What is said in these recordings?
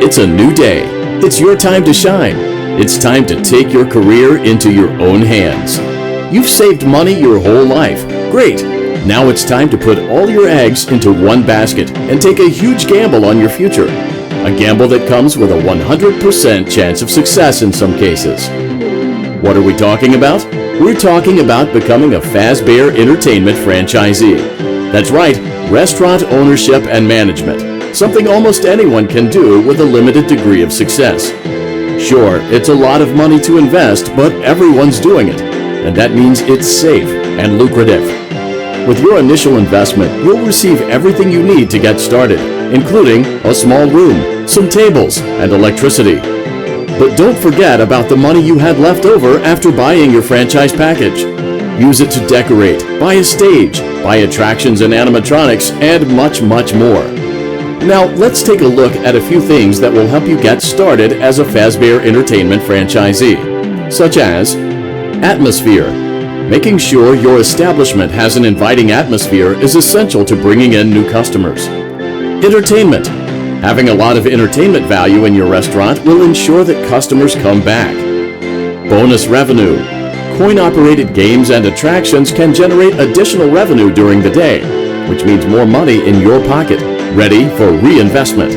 It's a new day. It's your time to shine. It's time to take your career into your own hands. You've saved money your whole life. Great. Now it's time to put all your eggs into one basket and take a huge gamble on your future. A gamble that comes with a 100% chance of success in some cases. What are we talking about? We're talking about becoming a Fazbear Entertainment franchisee. That's right, restaurant ownership and management. Something almost anyone can do with a limited degree of success. Sure, it's a lot of money to invest, but everyone's doing it. And that means it's safe and lucrative. With your initial investment, you'll receive everything you need to get started, including a small room, some tables, and electricity. But don't forget about the money you had left over after buying your franchise package. Use it to decorate, buy a stage, buy attractions and animatronics, and much, much more. Now, let's take a look at a few things that will help you get started as a Fazbear Entertainment franchisee, such as atmosphere. Making sure your establishment has an inviting atmosphere is essential to bringing in new customers. Entertainment. Having a lot of entertainment value in your restaurant will ensure that customers come back. Bonus revenue. Coin-operated games and attractions can generate additional revenue during the day, which means more money in your pocket, ready for reinvestment.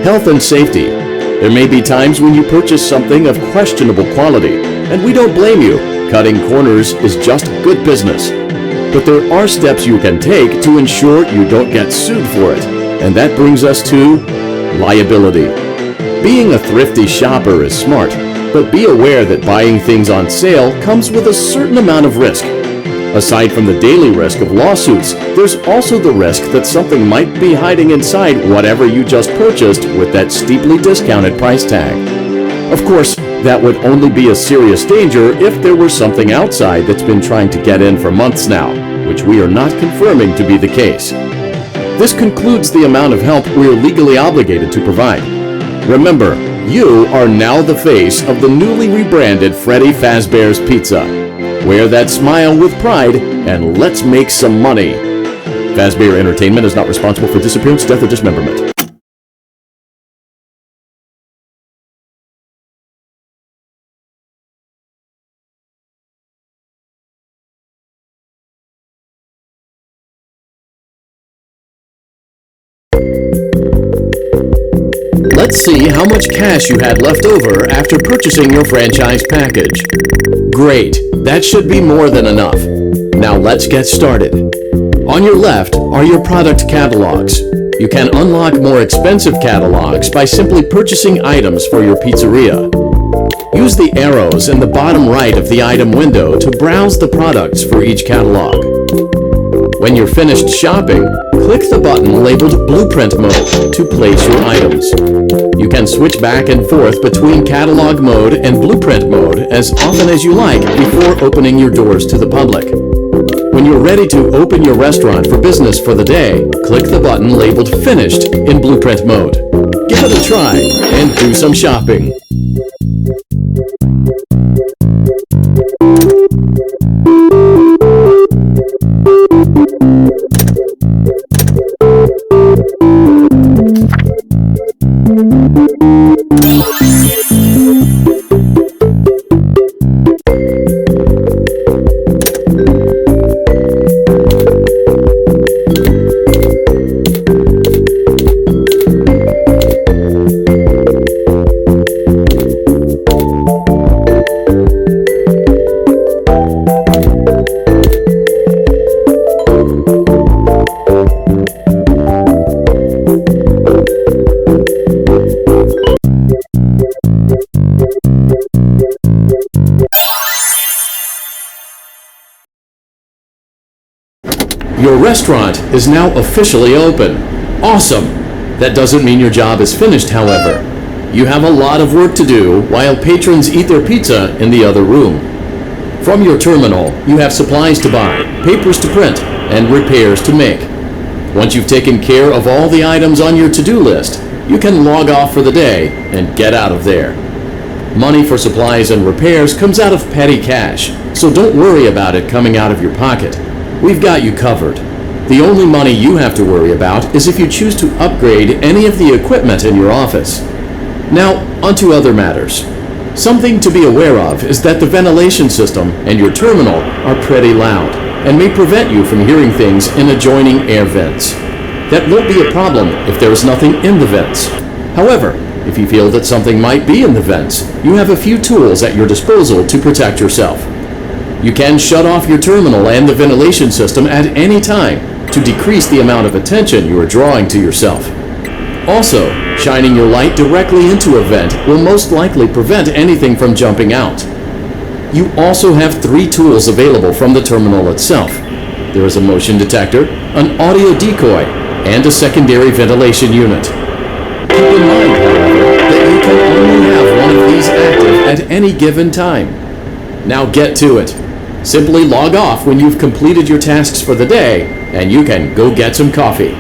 Health and safety. There may be times when you purchase something of questionable quality, and we don't blame you. Cutting corners is just good business. But there are steps you can take to ensure you don't get sued for it. And that brings us to liability. Being a thrifty shopper is smart, but be aware that buying things on sale comes with a certain amount of risk. Aside from the daily risk of lawsuits, there's also the risk that something might be hiding inside whatever you just purchased with that steeply discounted price tag. Of course, that would only be a serious danger if there were something outside that's been trying to get in for months now, which we are not confirming to be the case. This concludes the amount of help we are legally obligated to provide. Remember, you are now the face of the newly rebranded Freddy Fazbears Pizza. Wear that smile with pride and let's make some money. Fazbear Entertainment is not responsible for disappearance, death, or dismemberment. Let's see how much cash you had left over after purchasing your franchise package. Great, that should be more than enough. Now let's get started. On your left are your product catalogs. You can unlock more expensive catalogs by simply purchasing items for your pizzeria. Use the arrows in the bottom right of the item window to browse the products for each catalog. When you're finished shopping, click the button labeled Blueprint Mode to place your items. You can switch back and forth between Catalog Mode and Blueprint Mode as often as you like before opening your doors to the public. When you're ready to open your restaurant for business for the day, click the button labeled Finished in Blueprint Mode. Give it a try and do some shopping. Your restaurant is now officially open. Awesome! That doesn't mean your job is finished, however. You have a lot of work to do while patrons eat their pizza in the other room. From your terminal, you have supplies to buy, papers to print, and repairs to make. Once you've taken care of all the items on your to-do list, you can log off for the day and get out of there. Money for supplies and repairs comes out of petty cash, so don't worry about it coming out of your pocket. We've got you covered. The only money you have to worry about is if you choose to upgrade any of the equipment in your office. Now, onto other matters. Something to be aware of is that the ventilation system and your terminal are pretty loud and may prevent you from hearing things in adjoining air vents. That won't be a problem if there is nothing in the vents. However, if you feel that something might be in the vents, you have a few tools at your disposal to protect yourself. You can shut off your terminal and the ventilation system at any time to decrease the amount of attention you are drawing to yourself. Also, shining your light directly into a vent will most likely prevent anything from jumping out. You also have 3 tools available from the terminal itself. There is a motion detector, an audio decoy, and a secondary ventilation unit. Keep in mind, however, that you can only have one of these active at any given time. Now get to it. Simply log off when you've completed your tasks for the day, and you can go get some coffee.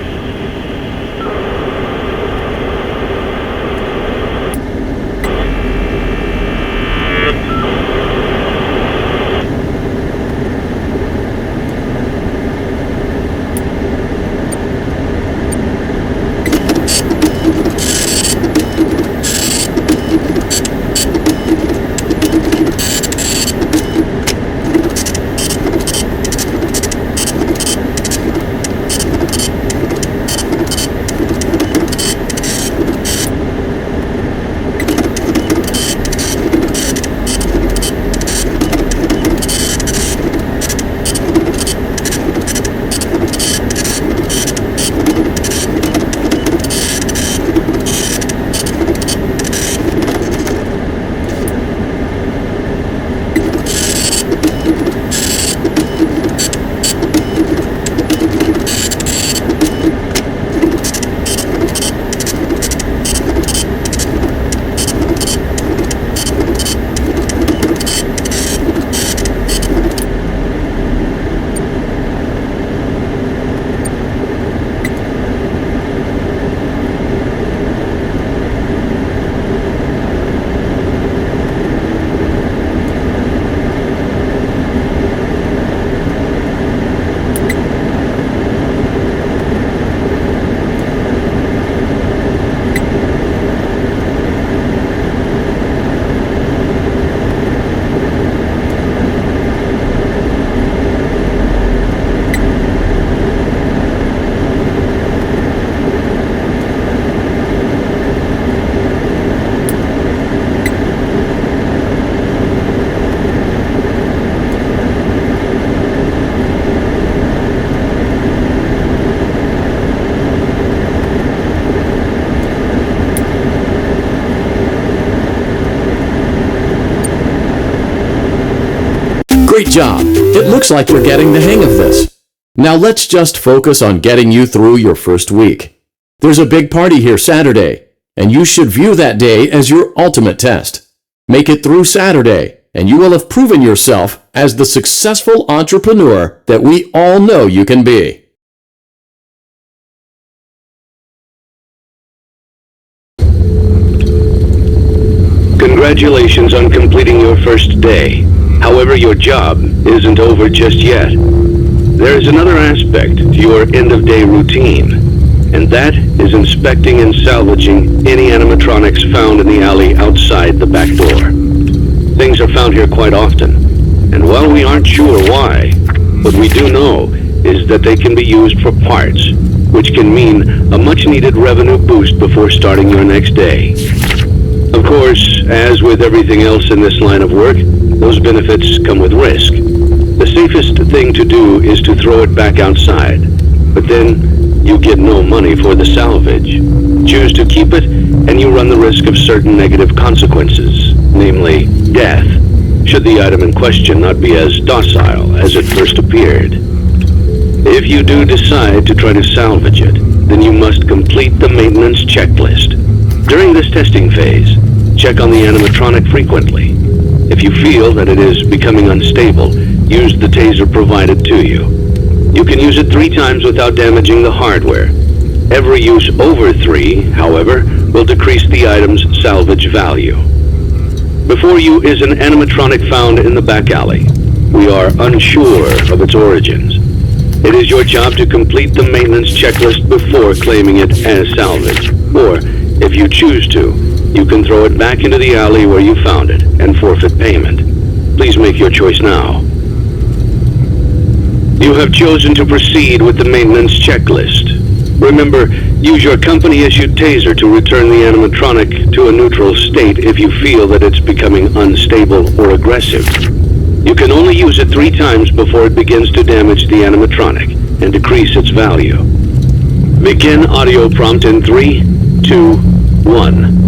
Great job! It looks like you're getting the hang of this. Now let's just focus on getting you through your first week. There's a big party here Saturday, and you should view that day as your ultimate test. Make it through Saturday, and you will have proven yourself as the successful entrepreneur that we all know you can be. Congratulations on completing your first day. However, your job isn't over just yet. There is another aspect to your end-of-day routine, and that is inspecting and salvaging any animatronics found in the alley outside the back door. Things are found here quite often, and while we aren't sure why, what we do know is that they can be used for parts, which can mean a much-needed revenue boost before starting your next day. Of course, as with everything else in this line of work, those benefits come with risk. The safest thing to do is to throw it back outside, but then you get no money for the salvage. Choose to keep it, and you run the risk of certain negative consequences, namely death, should the item in question not be as docile as it first appeared. If you do decide to try to salvage it, then you must complete the maintenance checklist. During this testing phase, check on the animatronic frequently. If you feel that it is becoming unstable, use the taser provided to you. You can use it 3 times without damaging the hardware. Every use over 3, however, will decrease the item's salvage value. Before you is an animatronic found in the back alley. We are unsure of its origins. It is your job to complete the maintenance checklist before claiming it as salvage, or, if you choose to, You can throw it back into the alley where you found it and forfeit payment. Please make your choice now. You have chosen to proceed with the maintenance checklist. Remember, use your company-issued taser to return the animatronic to a neutral state if you feel that it's becoming unstable or aggressive. You can only use it 3 times before it begins to damage the animatronic and decrease its value. Begin audio prompt in 3, 2, 1.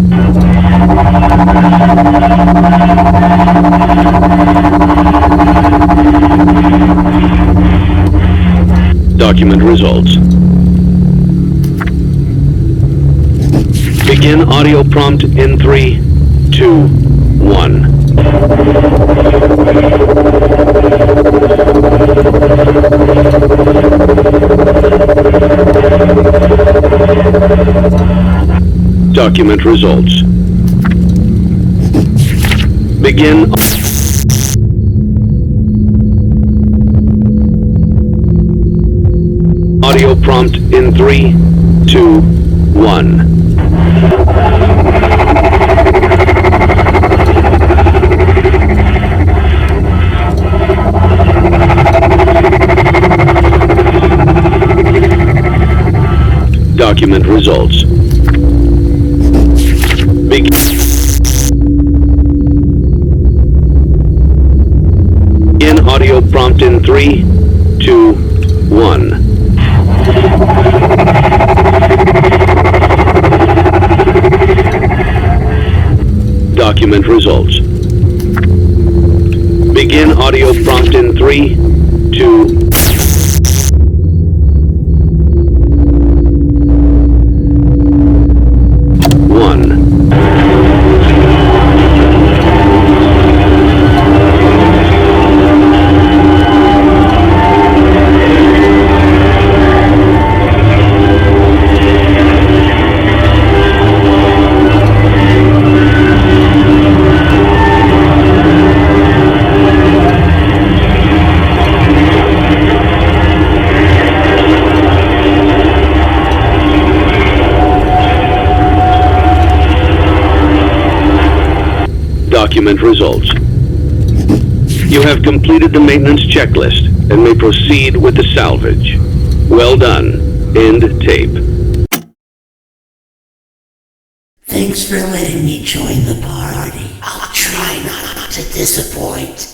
Document results. Begin audio prompt in 3, 2, 1. Document results. Begin audio prompt in 3, 2, 1. Document results. Begin audio prompt in 3, 2, 1. Document results. Begin audio prompt in 3, 2, 1. Document results. You have completed the maintenance checklist and may proceed with the salvage. Well done. End tape. Thanks for letting me join the party. I'll try not to disappoint.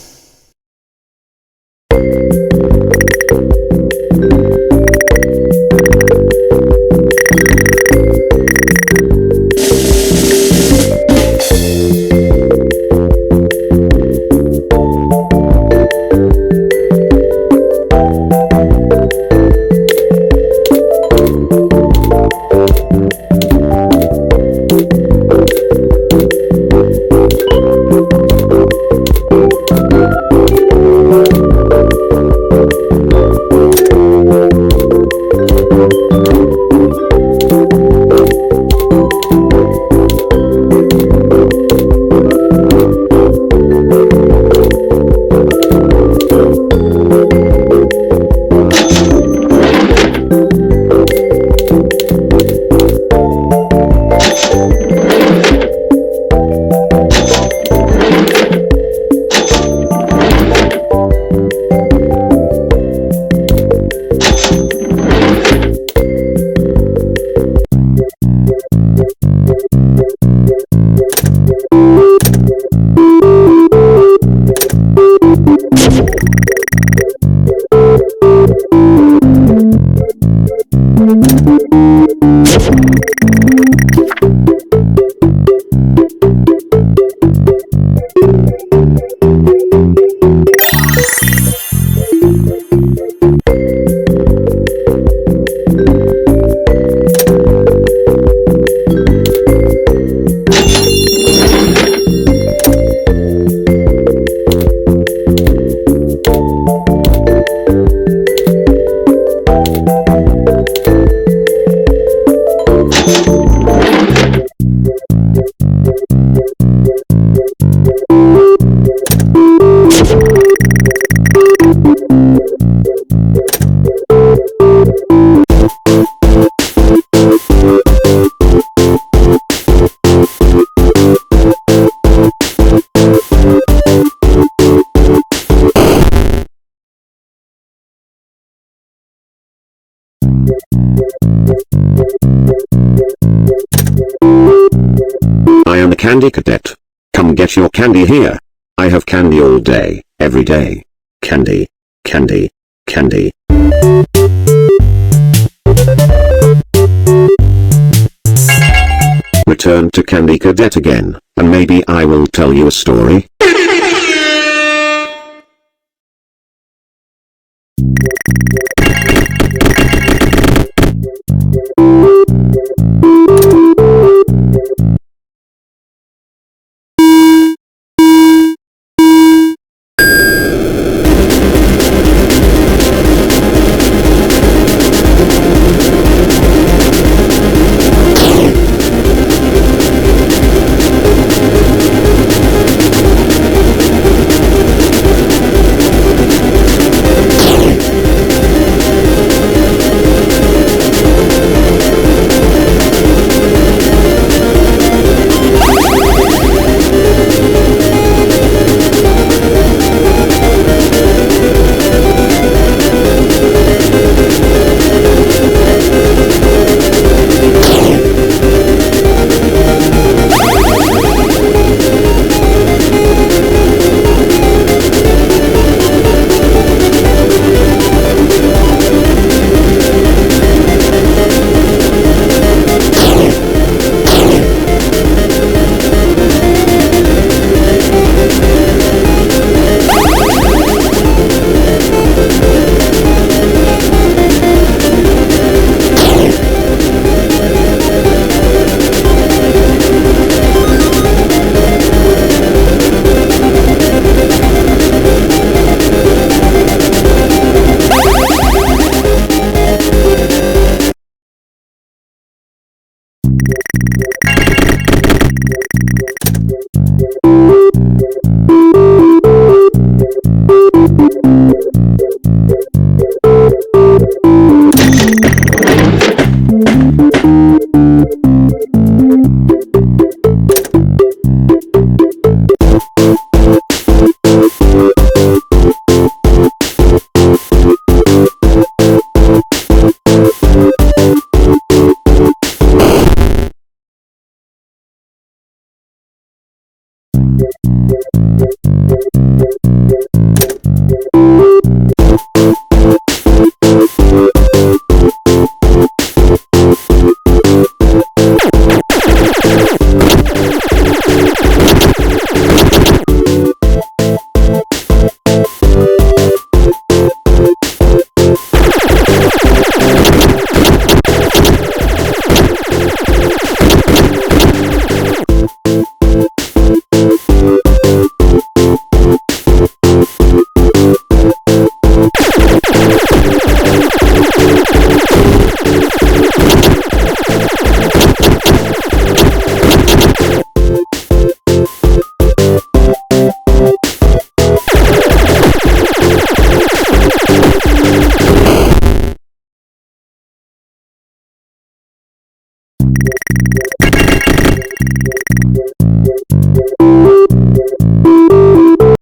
I am a candy cadet. Come get your candy here. I have candy all day, every day. Candy, candy, candy. Return to Candy Cadet again, and maybe I will tell you a story.